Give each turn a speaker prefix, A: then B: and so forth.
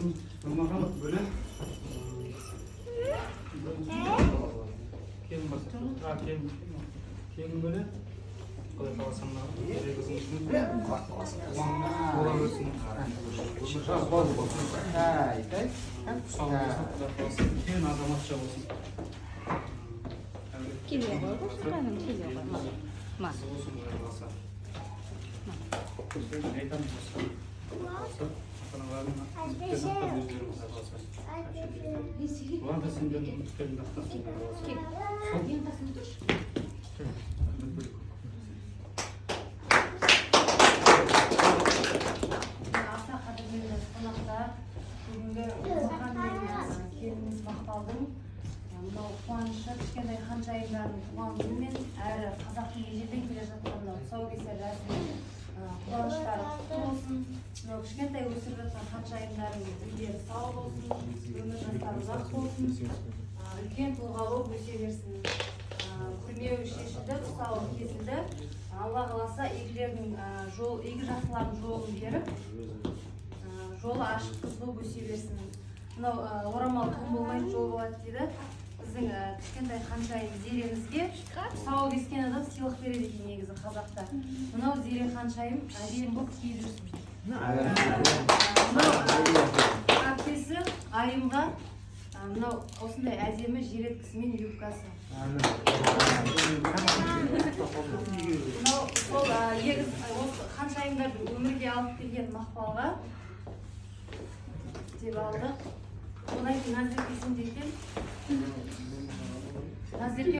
A: Nurmag'am böyle keyin böyle Xudo xolasa keyin azamatcha bo'lsin.
B: Keliyor bu şuranın keliyor ma.
C: Қуанышы кішкентай ханшайымдардың туған күнімен әрі қазақтың ежелден келе жатқан тұсаукесер рәсімі қуаныштары құтты болсын. Мынау кішкентай өсіп жатқан ханшайымдардың үйлері сау болсын, өмір жастары ұзақ болсын, үлкен тұлға болып өсе берсін. Күрмеуі шешілді, тұсауы кесілді. Алла қаласа игі жастылардың жолын беріп, жолы ашық қыз болып өсе берсін. Мынау орамал тон болмайтын жол болады дейді. Біздің кішкентай ханшайым Зереңізге сау кескен адам сыйлық береді екен негізі қазақта. Мынау Зере ханшайым әдемі болып киіп жүрсін. Мынау әпкесі Айымға мынау осындай әдемі жереткісімен юбкасы. Мынау сол ханшайымдарды өмірге алып келген Мақпалға деп алдық. Одан кейін Назеркесін деген Назерке